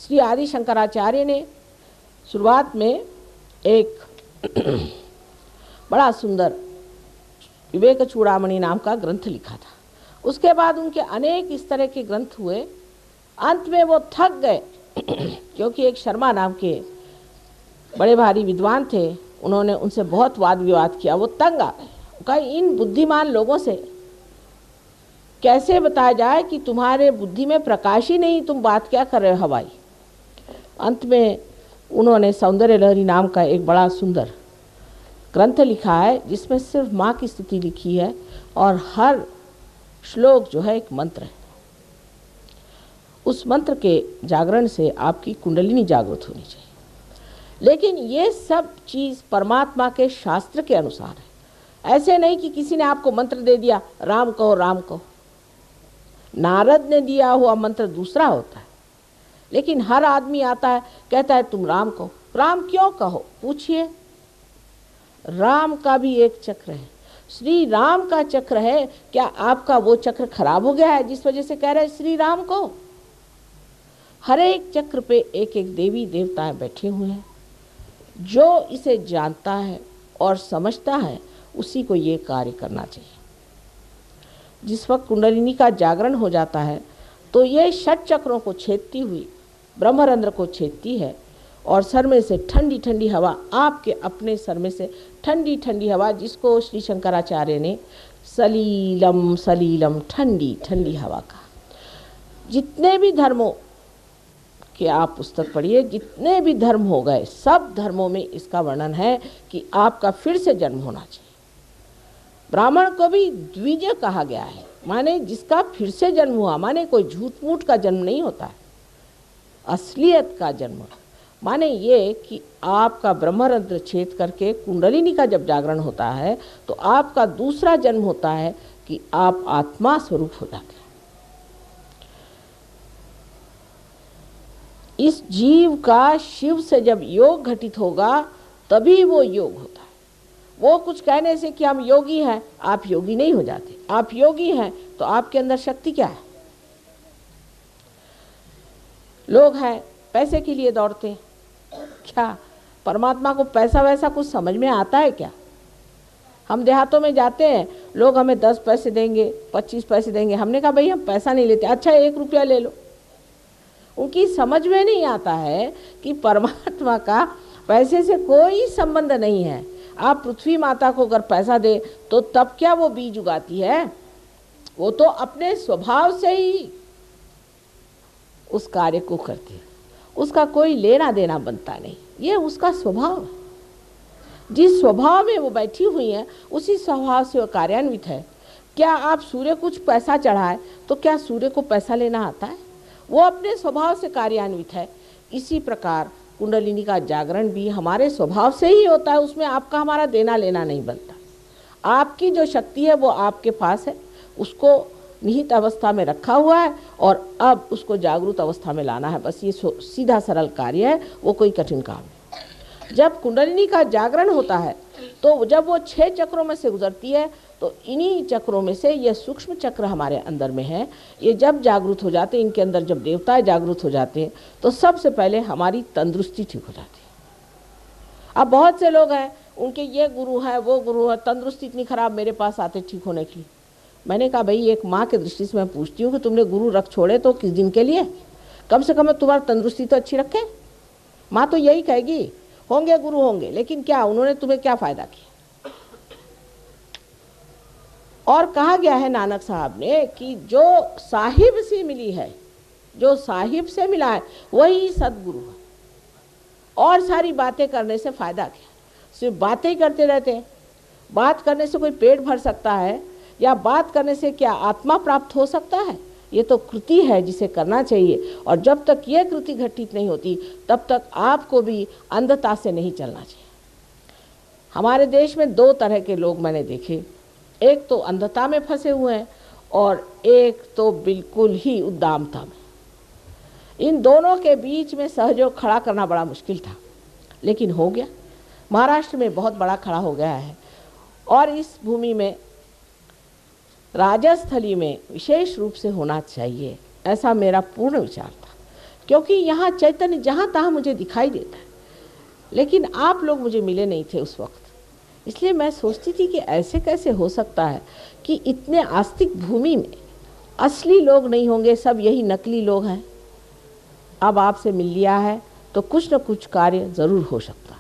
श्री आदि शंकराचार्य ने शुरुआत में एक बड़ा सुंदर विवेक चूड़ामणि नाम का ग्रंथ लिखा था। उसके बाद उनके अनेक इस तरह के ग्रंथ हुए। अंत में वो थक गए क्योंकि एक शर्मा नाम के बड़े भारी विद्वान थे, उन्होंने उनसे बहुत वाद विवाद किया। वो तंग आ गए, कहा इन बुद्धिमान लोगों से कैसे बताया जाए कि तुम्हारे बुद्धि में प्रकाश ही नहीं, तुम बात क्या कर रहे हो हवाई। अंत में उन्होंने सौंदर्य लहरी नाम का एक बड़ा सुंदर ग्रंथ लिखा है जिसमें सिर्फ माँ की स्तुति लिखी है और हर श्लोक जो है एक मंत्र है। उस मंत्र के जागरण से आपकी कुंडलिनी जागृत होनी चाहिए। लेकिन ये सब चीज़ परमात्मा के शास्त्र के अनुसार है। ऐसे नहीं कि किसी ने आपको मंत्र दे दिया राम कहो राम कहो। नारद ने दिया हुआ मंत्र दूसरा होता है, लेकिन हर आदमी आता है कहता है तुम राम कहो। राम क्यों कहो पूछिए। राम का भी एक चक्र है, श्री राम का चक्र है। क्या आपका वो चक्र खराब हो गया है जिस वजह से कह रहे हैं श्री राम को? हर एक चक्र पे एक एक देवी देवताएं बैठे हुए हैं। जो इसे जानता है और समझता है उसी को ये कार्य करना चाहिए। जिस वक्त कुंडलिनी का जागरण हो जाता है तो ये षट चक्रों को छेदती हुई ब्रह्मरंध्र को छेदती है और सर में से ठंडी ठंडी हवा, आपके अपने सर में से ठंडी ठंडी हवा, जिसको श्री शंकराचार्य ने सलीलम सलीलम ठंडी ठंडी हवा कहा। जितने भी धर्मों के आप पुस्तक पढ़िए, जितने भी धर्म हो गए, सब धर्मों में इसका वर्णन है कि आपका फिर से जन्म होना चाहिए। ब्राह्मण को भी द्विज कहा गया है, माने जिसका फिर से जन्म हुआ, माने कोई झूठ मूठ का जन्म नहीं होता है, असलियत का जन्म। माने ये कि आपका ब्रह्मरंध्र छेद करके कुंडलिनी का जब जागरण होता है तो आपका दूसरा जन्म होता है कि आप आत्मा स्वरूप हो जाते हैं। इस जीव का शिव से जब योग घटित होगा तभी वो योग होता है। वो कुछ कहने से कि हम योगी हैं, आप योगी नहीं हो जाते। आप योगी हैं तो आपके अंदर शक्ति क्या है? लोग हैं पैसे के लिए दौड़ते हैं, क्या परमात्मा को पैसा वैसा कुछ समझ में आता है क्या? हम देहातों में जाते हैं, लोग हमें 10 पैसे देंगे, 25 पैसे देंगे। हमने कहा भाई हम पैसा नहीं लेते। अच्छा 1 रुपया ले लो। उनकी समझ में नहीं आता है कि परमात्मा का पैसे से कोई संबंध नहीं है। आप पृथ्वी माता को अगर पैसा दे तो तब क्या वो बीज उगाती है? वो तो अपने स्वभाव से ही उस कार्य को करती है, उसका कोई लेना देना बनता नहीं। ये उसका स्वभाव है। जिस स्वभाव में वो बैठी हुई है उसी स्वभाव से वो कार्यान्वित है। क्या आप सूर्य कुछ पैसा चढ़ाए तो क्या सूर्य को पैसा लेना आता है? वो अपने स्वभाव से कार्यान्वित है। इसी प्रकार कुंडलिनी का जागरण भी हमारे स्वभाव से ही होता है, उसमें आपका हमारा देना लेना नहीं बनता। आपकी जो शक्ति है वो आपके पास है, उसको निहित अवस्था में रखा हुआ है और अब उसको जागृत अवस्था में लाना है। बस ये सीधा सरल कार्य है, वो कोई कठिन काम नहीं। जब कुंडलिनी का जागरण होता है तो जब वो 6 चक्रों में से गुजरती है तो इन्हीं चक्रों में से ये सूक्ष्म चक्र हमारे अंदर में है। ये जब जागृत हो जाते हैं, इनके अंदर जब देवताएं जागृत हो जाते हैं तो सबसे पहले हमारी तंदुरुस्ती ठीक हो जाती है। अब बहुत से लोग हैं, उनके ये गुरु हैं वो गुरु है, तंदुरुस्ती इतनी खराब मेरे पास आते ठीक होने के लिए। मैंने कहा भाई एक माँ के दृष्टि से मैं पूछती हूँ कि तुमने गुरु रख छोड़े तो किस दिन के लिए? कम से कम तुम्हारी तंदुरुस्ती तो अच्छी रखे। माँ तो यही कहेगी होंगे गुरु होंगे, लेकिन क्या उन्होंने तुम्हें क्या फ़ायदा किया? और कहा गया है नानक साहब ने कि जो साहिब से मिली है, जो साहिब से मिला है वही सदगुरु है। और सारी बातें करने से फ़ायदा क्या? सिर्फ बातें ही करते रहते हैं। बात करने से कोई पेट भर सकता है या बात करने से क्या आत्मा प्राप्त हो सकता है? ये तो कृति है जिसे करना चाहिए। और जब तक ये कृति घटित नहीं होती तब तक आपको भी अंधता से नहीं चलना चाहिए। हमारे देश में 2 तरह के लोग मैंने देखे, एक तो अंधता में फंसे हुए हैं और एक तो बिल्कुल ही उद्दामता में। इन दोनों के बीच में सहयोग खड़ा करना बड़ा मुश्किल था, लेकिन हो गया। महाराष्ट्र में बहुत बड़ा खड़ा हो गया है और इस भूमि में राजस्थली में विशेष रूप से होना चाहिए, ऐसा मेरा पूर्ण विचार था। क्योंकि यहाँ चैतन्य जहाँ तहाँ मुझे दिखाई देता है, लेकिन आप लोग मुझे मिले नहीं थे उस वक्त। इसलिए मैं सोचती थी कि ऐसे कैसे हो सकता है कि इतने आस्तिक भूमि में असली लोग नहीं होंगे, सब यही नकली लोग हैं। अब आपसे मिल लिया है तो कुछ न कुछ कार्य ज़रूर हो सकता।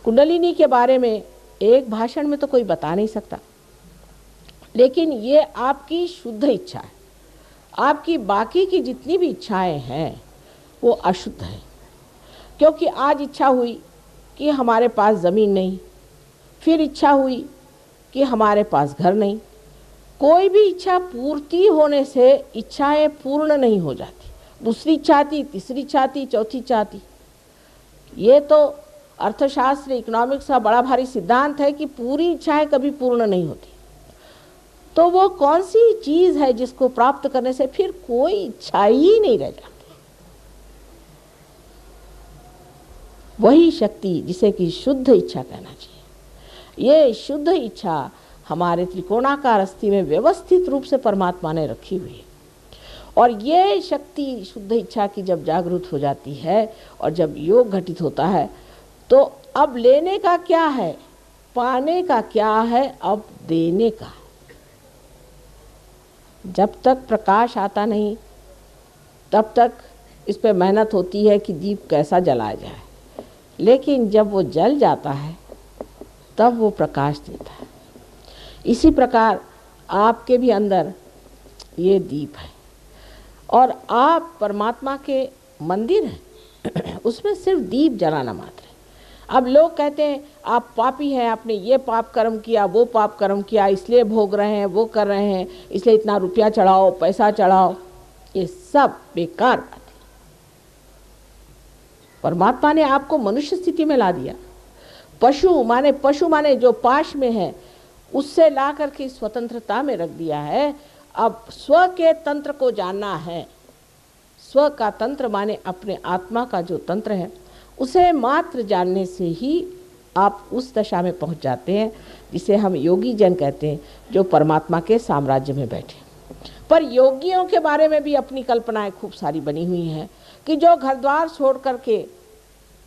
कुंडलिनी के बारे में एक भाषण में तो कोई बता नहीं सकता, लेकिन ये आपकी शुद्ध इच्छा है। आपकी बाकी की जितनी भी इच्छाएं हैं वो अशुद्ध हैं। क्योंकि आज इच्छा हुई कि हमारे पास ज़मीन नहीं, फिर इच्छा हुई कि हमारे पास घर नहीं। कोई भी इच्छा पूर्ति होने से इच्छाएं पूर्ण नहीं हो जाती। दूसरी इच्छा आती, तीसरी इच्छा आती, चौथी इच्छा आती। ये तो अर्थशास्त्र, इकोनॉमिक्स का बड़ा भारी सिद्धांत है कि पूरी इच्छाएं कभी पूर्ण नहीं होती। तो वो कौन सी चीज़ है जिसको प्राप्त करने से फिर कोई इच्छा ही नहीं रह जाती? वही शक्ति जिसे कि शुद्ध इच्छा कहना चाहिए। ये शुद्ध इच्छा हमारे त्रिकोणाकार अस्थि में व्यवस्थित रूप से परमात्मा ने रखी हुई है। और ये शक्ति शुद्ध इच्छा की जब जागृत हो जाती है और जब योग घटित होता है, तो अब लेने का क्या है, पाने का क्या है, अब देने का। जब तक प्रकाश आता नहीं तब तक इस पे मेहनत होती है कि दीप कैसा जलाया जाए, लेकिन जब वो जल जाता है तब वो प्रकाश देता है। इसी प्रकार आपके भी अंदर ये दीप है और आप परमात्मा के मंदिर हैं। उसमें सिर्फ दीप जलाना मात्र है। अब लोग कहते हैं आप पापी हैं, आपने ये पाप कर्म किया, वो पाप कर्म किया, इसलिए भोग रहे हैं, वो कर रहे हैं, इसलिए इतना रुपया चढ़ाओ, पैसा चढ़ाओ। ये सब बेकार बात है। परमात्मा ने आपको मनुष्य स्थिति में ला दिया। पशु माने जो पाश में है उससे ला करके स्वतंत्रता में रख दिया है। अब स्व के तंत्र को जानना है। स्व का तंत्र माने अपने आत्मा का जो तंत्र है, उसे मात्र जानने से ही आप उस दशा में पहुंच जाते हैं जिसे हम योगी जन कहते हैं, जो परमात्मा के साम्राज्य में बैठे। पर योगियों के बारे में भी अपनी कल्पनाएं खूब सारी बनी हुई हैं कि जो घर द्वार छोड़ करके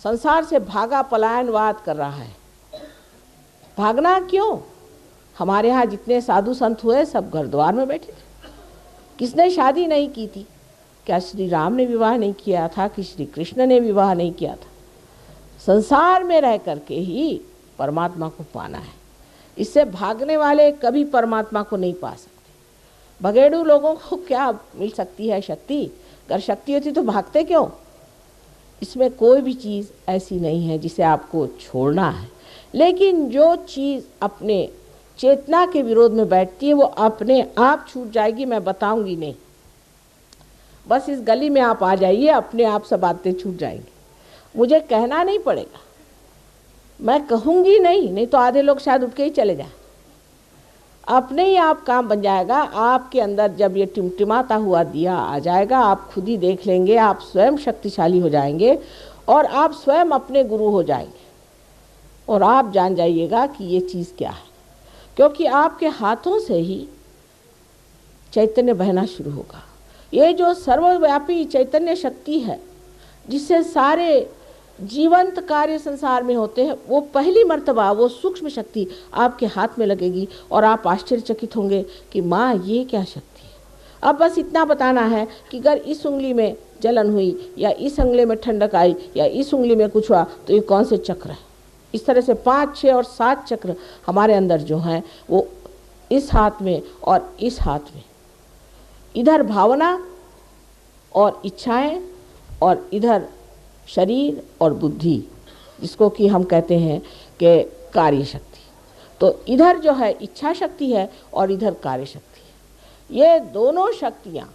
संसार से भागा पलायनवाद कर रहा है। भागना क्यों? हमारे यहाँ जितने साधु संत हुए सब घर द्वार में बैठे थे। किसने शादी नहीं की थी? क्या श्री राम ने विवाह नहीं किया था कि श्री कृष्ण ने विवाह नहीं किया था? संसार में रह करके ही परमात्मा को पाना है। इससे भागने वाले कभी परमात्मा को नहीं पा सकते। भगेड़ू लोगों को क्या मिल सकती है शक्ति? अगर शक्ति होती तो भागते क्यों? इसमें कोई भी चीज़ ऐसी नहीं है जिसे आपको छोड़ना है, लेकिन जो चीज़ अपने चेतना के विरोध में बैठती है वो अपने आप छूट जाएगी। मैं बताऊंगी नहीं, बस इस गली में आप आ जाइए, अपने आप सब बातें छूट जाएंगी। मुझे कहना नहीं पड़ेगा, मैं कहूँगी नहीं तो आधे लोग शायद उठ के ही चले जाएं। अपने ही आप काम बन जाएगा। आपके अंदर जब ये टिमटिमाता हुआ दिया आ जाएगा, आप खुद ही देख लेंगे, आप स्वयं शक्तिशाली हो जाएंगे और आप स्वयं अपने गुरु हो जाएंगे। और आप जान जाइएगा कि ये चीज़ क्या है, क्योंकि आपके हाथों से ही चैतन्य बहना शुरू होगा। ये जो सर्वव्यापी चैतन्य शक्ति है जिससे सारे जीवंत कार्य संसार में होते हैं, वो पहली मर्तबा वो सूक्ष्म शक्ति आपके हाथ में लगेगी और आप आश्चर्यचकित होंगे कि माँ ये क्या शक्ति है। अब बस इतना बताना है कि अगर इस उंगली में जलन हुई या इस उंगली में ठंडक आई या इस उंगली में कुछ हुआ तो ये कौन से चक्र है। इस तरह से 5, 6 और 7 चक्र हमारे अंदर जो हैं वो इस हाथ में और इस हाथ में, इधर भावना और इच्छाएं और इधर शरीर और बुद्धि, जिसको कि हम कहते हैं कि कार्य शक्ति। तो इधर जो है इच्छा शक्ति है और इधर कार्य शक्ति है। ये दोनों शक्तियाँ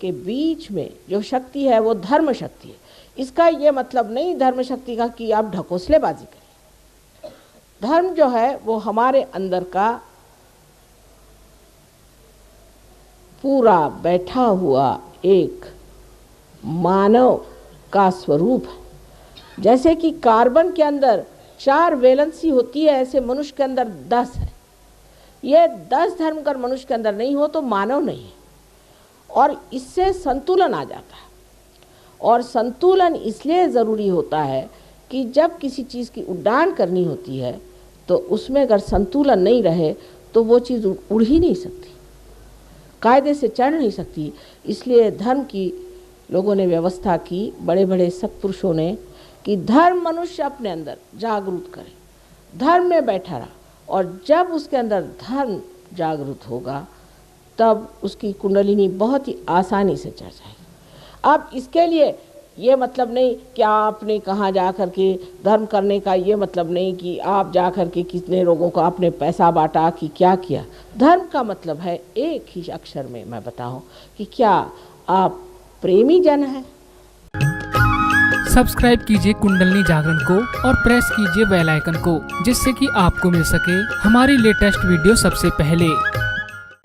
के बीच में जो शक्ति है वो धर्म शक्ति है। इसका ये मतलब नहीं धर्म शक्ति का कि आप ढकोसलेबाजी करें। धर्म जो है वो हमारे अंदर का पूरा बैठा हुआ एक मानव का स्वरूप है। जैसे कि कार्बन के अंदर 4 वैलेंसी होती है, ऐसे मनुष्य के अंदर 10 है। ये 10 धर्म अगर मनुष्य के अंदर नहीं हो तो मानव नहीं है और इससे संतुलन आ जाता है। और संतुलन इसलिए ज़रूरी होता है कि जब किसी चीज़ की उड़ान करनी होती है तो उसमें अगर संतुलन नहीं रहे तो वो चीज़ उड़ ही नहीं सकती, कायदे से चढ़ नहीं सकती। इसलिए धर्म की लोगों ने व्यवस्था की, बड़े बड़े सत्पुरुषों ने, कि धर्म मनुष्य अपने अंदर जागरूक करे, धर्म में बैठा रहा, और जब उसके अंदर धर्म जागरूक होगा तब उसकी कुंडलिनी बहुत ही आसानी से चढ़ जाएगी। अब इसके लिए ये मतलब नहीं कि आपने कहाँ जा कर के धर्म करने का, ये मतलब नहीं कि आप जा कर के कितने लोगों को आपने पैसा बांटा कि क्या किया। धर्म का मतलब है एक ही अक्षर में मैं बताऊं कि क्या आप प्रेमी जन हैं। सब्सक्राइब कीजिए कुंडलिनी जागरण को और प्रेस कीजिए बेल आइकन को, जिससे कि आपको मिल सके हमारी लेटेस्ट वीडियो सबसे पहले।